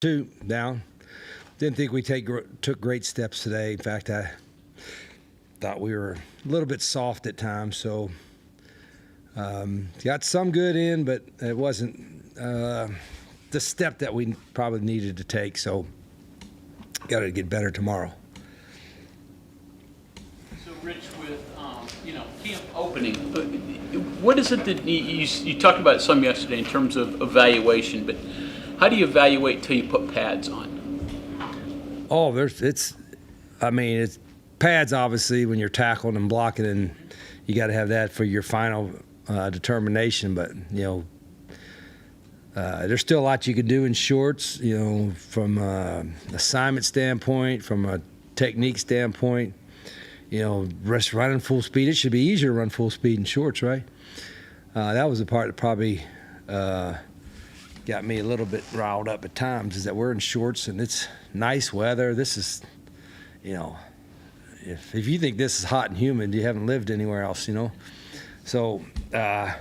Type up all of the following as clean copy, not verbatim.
2 down. Didn't think we took great steps today. In fact, I thought we were a little bit soft at times. So got some good in, but it wasn't the step that we probably needed to take. So got to get better tomorrow. So, Rich, with camp opening, what is it that you talked about some yesterday in terms of evaluation, but how do you evaluate till you put pads on? Oh, it's pads obviously when you're tackling and blocking, and you got to have that for your final determination. But there's still a lot you can do in shorts. From assignment standpoint, from a technique standpoint. Running full speed. It should be easier to run full speed in shorts, right? That was the part that probably got me a little bit riled up at times, is that we're in shorts and it's nice weather. This is, if you think this is hot and humid, you haven't lived anywhere else, So I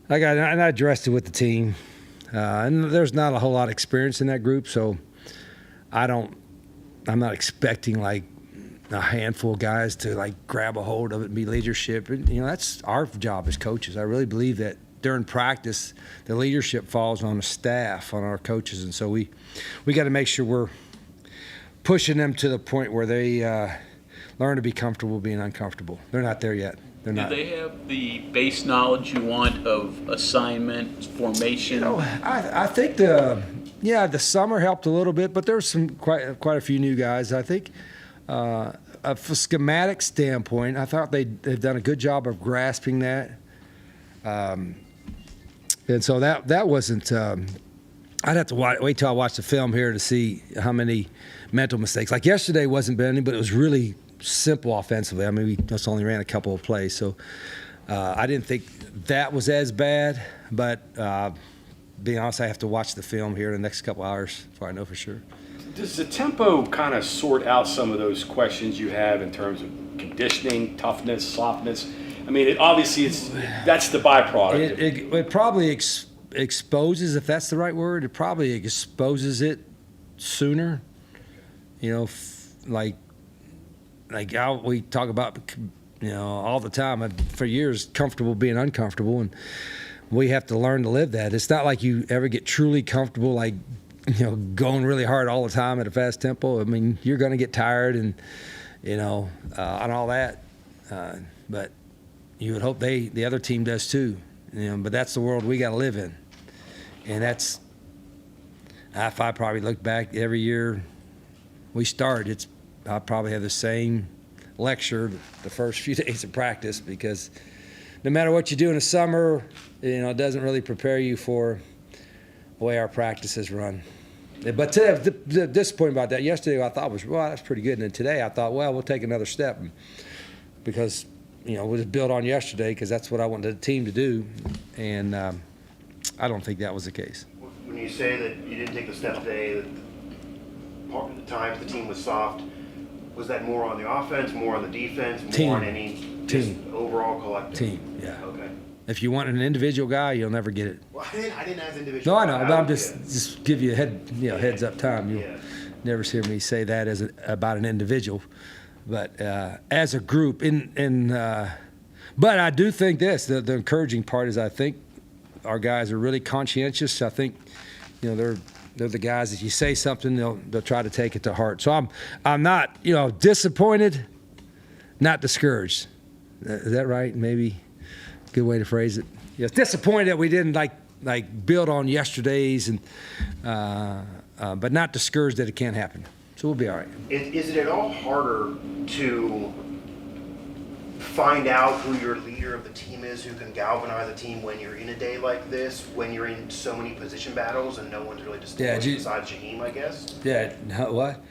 addressed it with the team. And there's not a whole lot of experience in that group, so I'm not expecting like a handful of guys to like grab a hold of it and be leadership. And, that's our job as coaches. I really believe that during practice, the leadership falls on the staff, on our coaches. And so we got to make sure we're pushing them to the point where they learn to be comfortable being uncomfortable. They're not there yet. They're not. Do they have the base knowledge you want of assignment, formation? I think the summer helped a little bit, but there's quite a few new guys. I think from a schematic standpoint, I thought they've done a good job of grasping that. And so that wasn't. I'd have to wait till I watch the film here to see how many mental mistakes. Like yesterday wasn't any, but it was really simple offensively. I mean, we just only ran a couple of plays, so I didn't think that was as bad. But being honest, I have to watch the film here in the next couple hours before I know for sure. Does the tempo kind of sort out some of those questions you have in terms of conditioning, toughness, softness? I mean, that's the byproduct. It probably exposes, if that's the right word, it probably exposes it sooner. Like how we talk about, all the time, for years, comfortable being uncomfortable, and we have to learn to live that. It's not like you ever get truly comfortable, like, going really hard all the time at a fast tempo. I mean, you're going to get tired and, and all that. But you would hope the other team does too. But that's the world we got to live in. And if I probably look back every year we start, I probably have the same lecture the first few days of practice, because no matter what you do in the summer, it doesn't really prepare you for the way our practices run. But today, the disappointing about that, yesterday I thought that's pretty good. And then today I thought, we'll take another step, because, we'll just build on yesterday, because that's what I wanted the team to do. And I don't think that was the case. When you say that you didn't take the step today, that part of the times the team was soft, was that more on the offense, more on the defense, more on any team, overall collective? Team, yeah. Okay. If you want an individual guy, you'll never get it. Well, I didn't ask individual. No, I know, but I'm just give you a heads up time. You'll never hear me say that about an individual, but as a group. But I do think the encouraging part is I think our guys are really conscientious. I think they're the guys that you say something, they'll try to take it to heart. So I'm not disappointed, not discouraged. Is that right? Maybe. Good way to phrase it. Yes, disappointed that we didn't like build on yesterday's, but not discouraged that it can't happen. So we'll be all right. Is it at all harder to find out who your leader of the team is, who can galvanize a team when you're in a day like this, when you're in so many position battles and no one's really distinguished besides Shaheem, I guess? Yeah. What?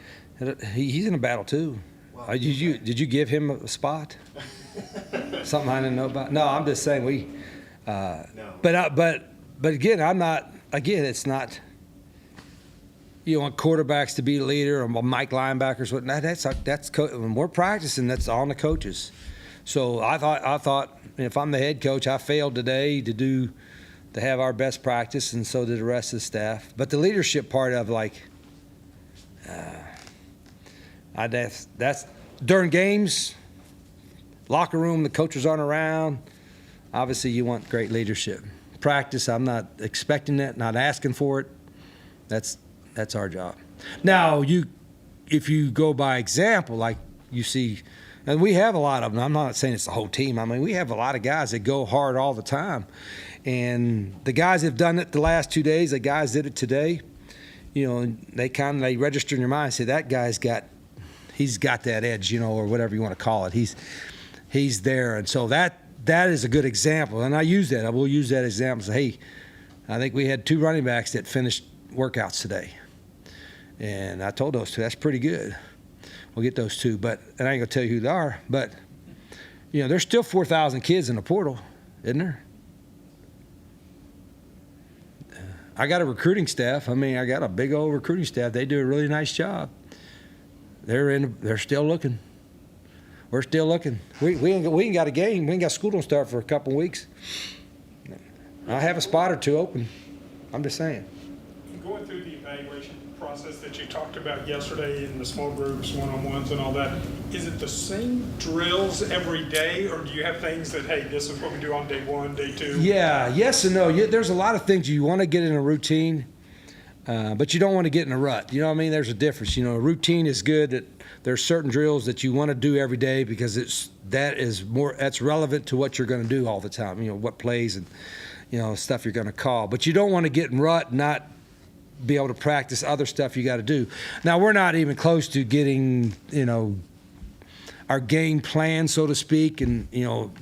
He's in a battle too. Wow. Did you give him a spot? Something I didn't know about? No, I'm just saying we. No. But again, I'm not. Again, it's not. You want quarterbacks to be the leader, or Mike linebackers. That's when we're practicing. That's on the coaches. So I thought if I'm the head coach, I failed today to do to have our best practice, and so did the rest of the staff. But the leadership part of that's during games, locker room, the coaches aren't around. Obviously, you want great leadership. Practice, I'm not expecting that, not asking for it. That's our job. Now, if you go by example, like you see, and we have a lot of them. I'm not saying it's the whole team. I mean, we have a lot of guys that go hard all the time. And the guys that have done it the last 2 days, the guys did it today, they register in your mind and say, that guy's he's got that edge, or whatever you want to call it. He's there. And so that is a good example. And I use that. I will use that example. Say, hey, I think we had 2 running backs that finished workouts today. And I told those 2, that's pretty good. We'll get those 2. But, and I ain't going to tell you who they are, but, there's still 4,000 kids in the portal, isn't there? I got a recruiting staff. I mean, I got a big old recruiting staff. They do a really nice job. They're still looking. We're still looking. We ain't got a game. We ain't got school don't start for a couple of weeks. I have a spot or 2 open. I'm just saying. Going through the evaluation process that you talked about yesterday in the small groups, one-on-ones and all that, is it the same drills every day, or do you have things that, hey, this is what we do on day 1, day 2? Yeah, yes and no. There's a lot of things you want to get in a routine, but you don't want to get in a rut. You know what I mean? There's a difference. A routine is good. That there's certain drills that you want to do every day because that's relevant to what you're going to do all the time. What plays and stuff you're going to call. But you don't want to get in rut, not be able to practice other stuff you got to do. Now, we're not even close to getting, our game plan, so to speak, and,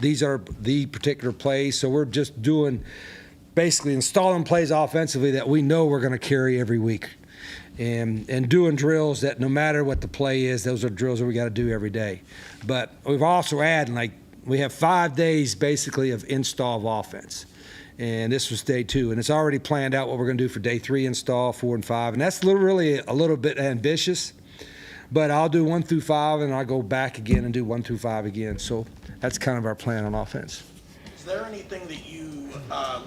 these are the particular plays. So we're just basically installing plays offensively that we know we're going to carry every week and doing drills that no matter what the play is, those are drills that we got to do every day. But we've also added, we have 5 days basically of install of offense. And this was day 2, and it's already planned out what we're going to do for day 3 install, 4 and 5, and that's really a little bit ambitious, but I'll do 1 through 5, and I'll go back again and do 1 through 5 again. So that's kind of our plan on offense. Is there anything that you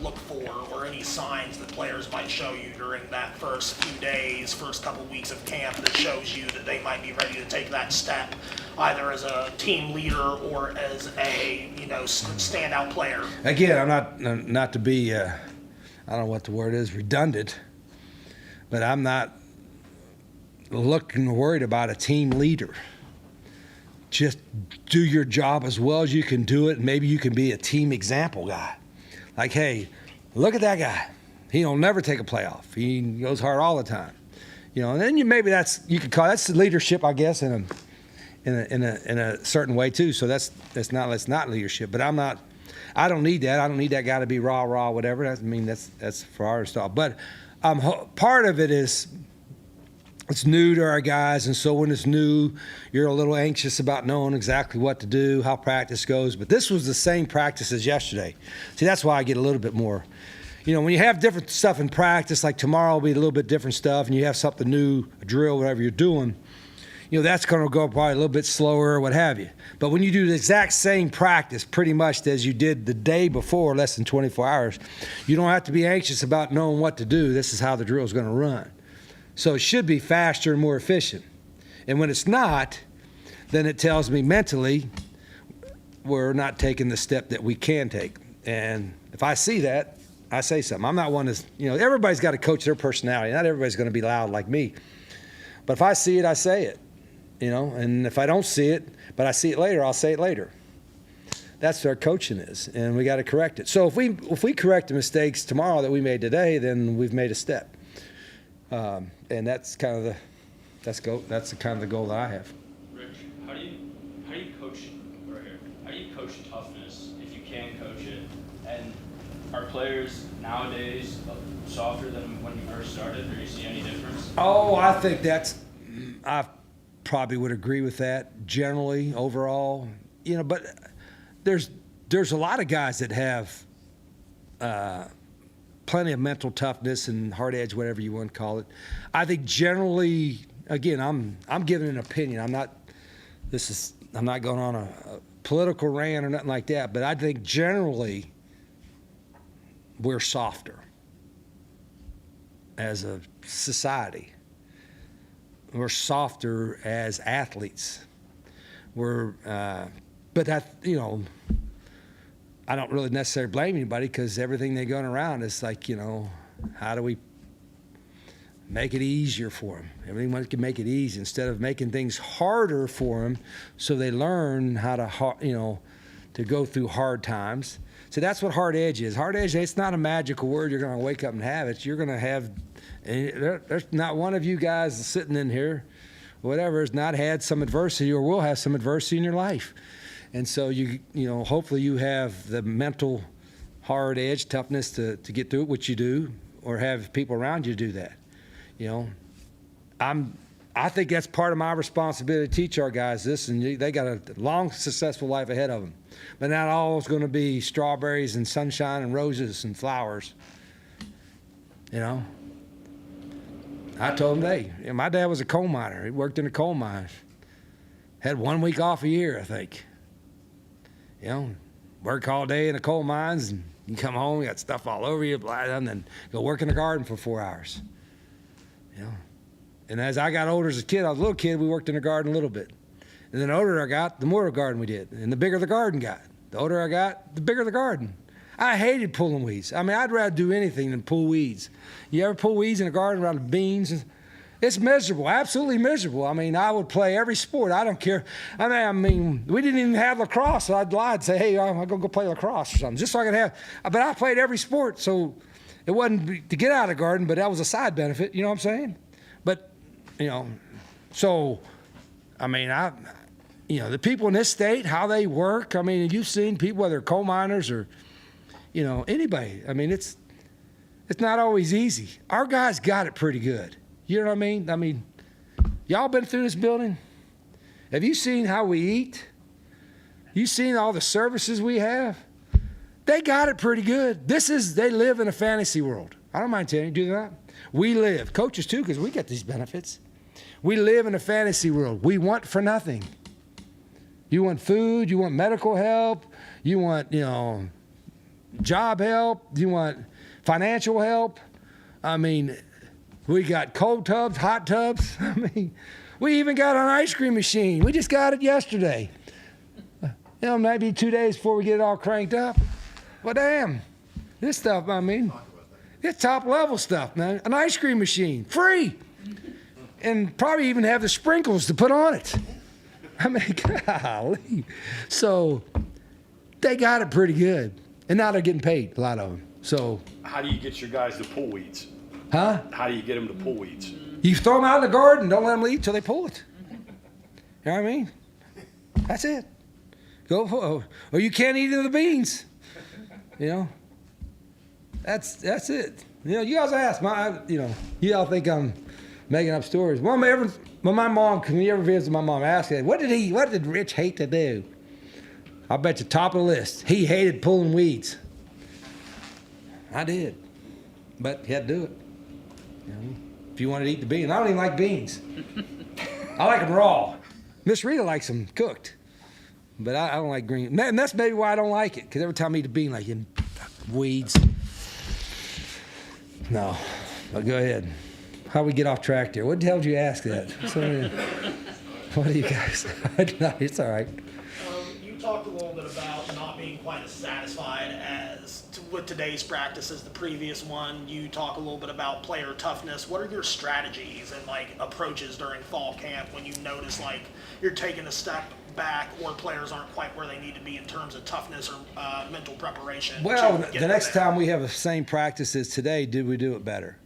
look for, or any signs that players might show you during that first few days, first couple weeks of camp, that shows you that they might be ready to take that step, either as a team leader or as a standout player? Again, I'm not to be I don't know what the word is, redundant, but I'm not looking worried about a team leader. Just do your job as well as you can do it, and maybe you can be a team example guy. Like, hey, look at that guy. He'll never take a play off. He goes hard all the time. And then maybe you could call that's leadership, I guess, in a certain way too. So that's not leadership. But I don't need that. I don't need that guy to be rah whatever. That's for our style. But part of it is it's new to our guys, and so when it's new, you're a little anxious about knowing exactly what to do, how practice goes. But this was the same practice as yesterday. See, that's why I get a little bit more. When you have different stuff in practice, like tomorrow will be a little bit different stuff, and you have something new, a drill, whatever you're doing, that's going to go probably a little bit slower or what have you. But when you do the exact same practice pretty much as you did the day before, less than 24 hours, you don't have to be anxious about knowing what to do. This is how the drill is going to run. So it should be faster and more efficient. And when it's not, then it tells me mentally we're not taking the step that we can take. And if I see that, I say something. I'm not one that's, everybody's got to coach their personality. Not everybody's going to be loud like me. But if I see it, I say it, And if I don't see it, but I see it later, I'll say it later. That's what our coaching is, and we got to correct it. So if we correct the mistakes tomorrow that we made today, then we've made a step. And that's kind of the goal that I have. Rich, how do you coach right here? How do you coach toughness if you can coach it? And are players nowadays softer than when you first started? Do you see any difference? Oh, I think I probably would agree with that generally overall. But there's a lot of guys that have plenty of mental toughness and hard edge, whatever you want to call it. I think generally, again, I'm giving an opinion. I'm not going on a political rant or nothing like that, but I think generally we're softer as a society. We're softer as athletes. But I don't really necessarily blame anybody, because everything they're going around is like, how do we make it easier for them? Everyone can make it easy instead of making things harder for them, so they learn how to, to go through hard times. So that's what hard edge is. Hard edge, it's not a magical word you're going to wake up and have it. You're going to have, there's not one of you guys sitting in here, whatever, has not had some adversity or will have some adversity in your life. And so hopefully you have the mental hard edge, toughness to get through it, which you do, or have people around you do that. I think that's part of my responsibility to teach our guys this, and they got a long, successful life ahead of them. But not all is going to be strawberries and sunshine and roses and flowers. I told them, my dad was a coal miner. He worked in a coal mine. Had 1 week off a year, I think. Work all day in the coal mines, and you come home, you got stuff all over you, and then go work in the garden for 4 hours. And as I got older as a kid, I was a little kid, we worked in the garden a little bit. And then the older I got, the more garden we did. And the bigger the garden got. The older I got, the bigger the garden. I hated pulling weeds. I mean, I'd rather do anything than pull weeds. You ever pull weeds in a garden around the beans? It's miserable, absolutely miserable. I mean, I would play every sport. I don't care. I mean, we didn't even have lacrosse. So I'd lie and say, hey, I'm going to go play lacrosse or something, just so I could have. But I played every sport, so it wasn't to get out of the garden, but that was a side benefit. You know what I'm saying? But, so, I mean, the people in this state, how they work. I mean, you've seen people, whether coal miners or, anybody. I mean, it's not always easy. Our guys got it pretty good. You know what I mean? I mean, y'all been through this building? Have you seen how we eat? You seen all the services we have? They got it pretty good. They live in a fantasy world. I don't mind telling you, do that. We live, coaches too, because we get these benefits. We live in a fantasy world. We want for nothing. You want food, you want medical help, you want, job help, you want financial help. I mean, we got cold tubs, hot tubs. I mean, we even got an ice cream machine. We just got it yesterday. Maybe 2 days before we get it all cranked up. Well, damn, this stuff, I mean, it's top level stuff, man. An ice cream machine, free. And probably even have the sprinkles to put on it. I mean, golly. So they got it pretty good. And now they're getting paid, a lot of them. So How do you get your guys to pull weeds? Huh? How do you get them to pull weeds? You throw them out in the garden, don't let them leave till they pull it. You know what I mean? That's it. Or you can't eat the beans. That's it. You guys ask, you all think I'm making up stories. When my mom, when you ever visit my mom, ask her, what did Rich hate to do? I bet you top of the list. He hated pulling weeds. I did. But he had to do it. If you wanted to eat the beans. I don't even like beans. I like them raw. Miss Rita likes them cooked. But I don't like green. And that's maybe why I don't like it. Because every time I eat a bean, like weeds. No. But go ahead. How we get off track there? What the hell did you ask that? What do you guys? No, it's all right. You talked a little bit about not being quite as satisfied with today's practice as the previous one. You talk a little bit about player toughness. What are your strategies and approaches during fall camp when you notice you're taking a step back or players aren't quite where they need to be in terms of toughness or mental preparation? Well, the next time we have the same practice as today, did we do it better?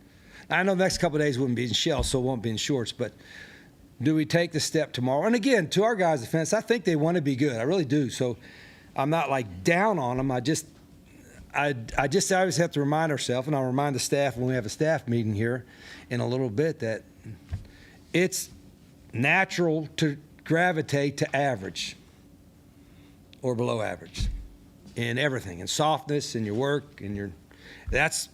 I know the next couple of days wouldn't be in shells, so it won't be in shorts, but do we take the step tomorrow? And again, to our guys' defense, I think they want to be good. I really do. So I'm not down on them. I just always have to remind ourselves, and I'll remind the staff when we have a staff meeting here in a little bit, that it's natural to gravitate to average or below average in everything, in softness, in your work, that's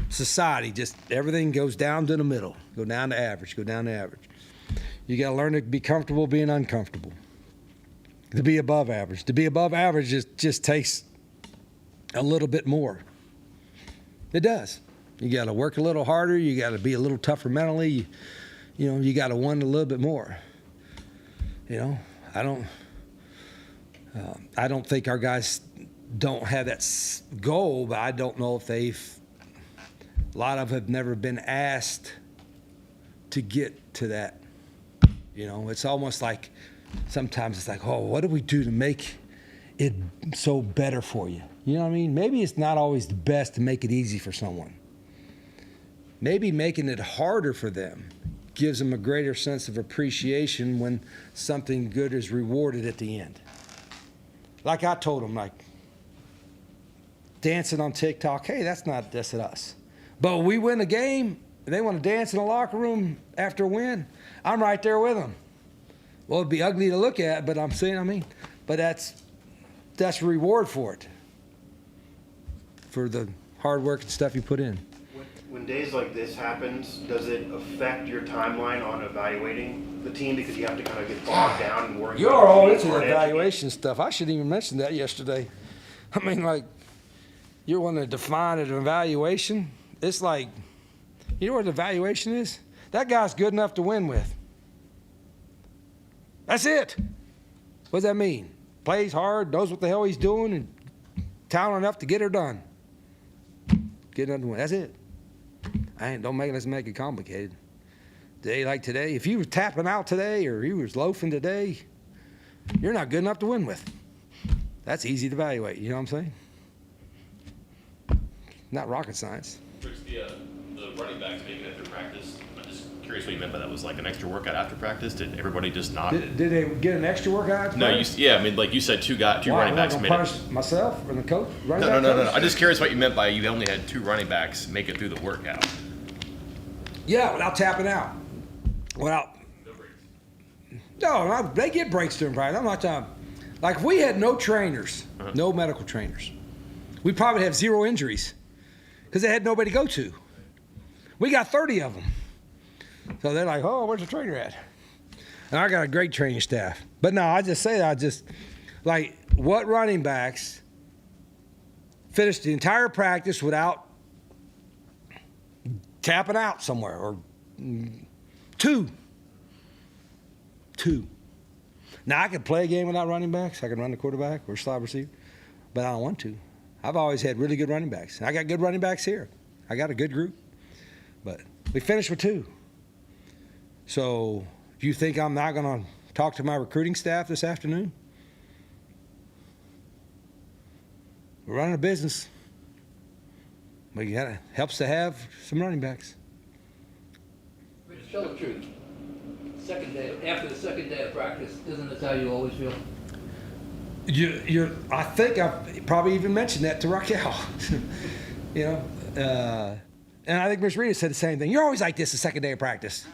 society. Just everything goes down to the middle, go down to average. You got to learn to be comfortable being uncomfortable, to be above average. To be above average just takes a little bit more. It does. You got to work a little harder. You got to be a little tougher mentally. You got to want a little bit more. I don't think our guys don't have that goal, but I don't know if a lot of have never been asked to get to that. It's almost like sometimes it's like, oh, what do we do to make it so better for you? You know what I mean? Maybe it's not always the best to make it easy for someone. Maybe making it harder for them gives them a greater sense of appreciation when something good is rewarded at the end. Like I told them, like, dancing on TikTok, hey, that's not this at us. But we win a game, and they want to dance in the locker room after a win, I'm right there with them. Well, it'd be ugly to look at, but but that's a reward for it, for the hard work and stuff you put in. When days like this happens, does it affect your timeline on evaluating the team because you have to kind of get bogged down and worry? You're all into the evaluation stuff. I shouldn't even mention that yesterday. You're wanting to define an evaluation. It's like, you know what an evaluation is? That guy's good enough to win with. That's it. What does that mean? Plays hard, knows what the hell he's doing, and talented enough to get her done. Get enough to win. That's it. Let's make it complicated. Day like today, if you were tapping out today or you was loafing today, you're not good enough to win with. That's easy to evaluate. You know what I'm saying? Not rocket science. Brooks, the running backs making it through practice. I'm just curious what you meant by that. Was like an extra workout after practice? Did everybody just not? Did they get an extra workout after practice? You said two running backs made it. Punish myself and the coach? No. I'm just curious what you meant by you only had two running backs make it through the workout. Yeah, without tapping out. No, they get breaks during practice. I'm not talking. Like, if we had no trainers, no medical trainers, we'd probably have zero injuries because they had nobody to go to. We got 30 of them. So they're like, oh, where's the trainer at? And I got a great training staff. But no, I just say that. What running backs finished the entire practice without tapping out somewhere, or two. Now, I could play a game without running backs. I can run the quarterback or slot receiver, but I don't want to. I've always had really good running backs. I got good running backs here. I got a good group, but we finished with two. So do you think I'm not going to talk to my recruiting staff this afternoon? We're running a business. But helps to have some running backs. Tell the truth. After the second day of practice, isn't this how you always feel? I think I've probably even mentioned that to Raquel. And I think Miss Rita said the same thing. You're always like this the second day of practice.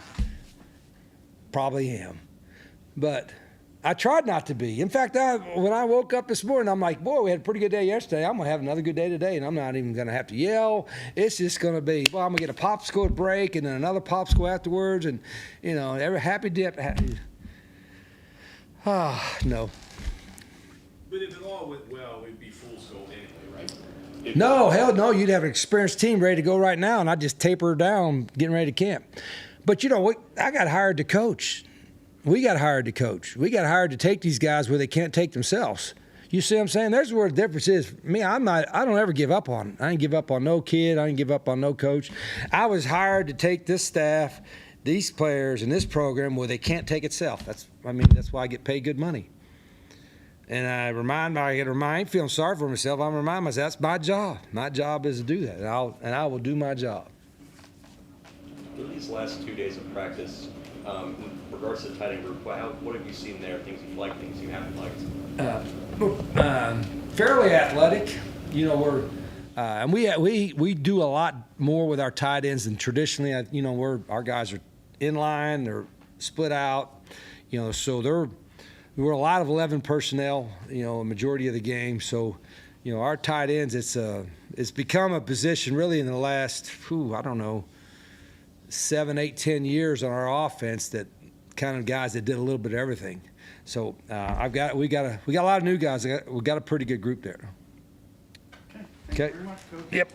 Probably am. But I tried not to be. In fact, when I woke up this morning, I'm like, boy, we had a pretty good day yesterday. I'm going to have another good day today, and I'm not even going to have to yell. It's just going to be, well, I'm going to get a popsicle at break and then another popsicle afterwards, and, every happy dip. No. But if it all went well, it'd be fool's gold anyway, right? No, hell no. You'd have an experienced team ready to go right now, and I'd just taper her down, getting ready to camp. But, I got hired to coach. We got hired to coach. We got hired to take these guys where they can't take themselves. You see what I'm saying? There's where the difference is. Me, I don't ever give up on it. I ain't give up on no kid. I ain't give up on no coach. I was hired to take this staff, these players, and this program where they can't take itself. That's why I get paid good money. And I ain't feeling sorry for myself. I remind myself that's my job. My job is to do that, and I will do my job. In these last 2 days of practice, in regards to the tight end group, what have you seen there? Things you've liked, things you haven't liked? Fairly athletic. And we do a lot more with our tight ends than traditionally. Our guys are in line, they're split out. So we're a lot of 11 personnel. A majority of the game. So, our tight ends, it's become a position really in the last 7, 8, 10 years on our offense that kind of guys that did a little bit of everything. So we got a lot of new guys. We got a pretty good group there. Okay. Thank you very much, Coach. Yep.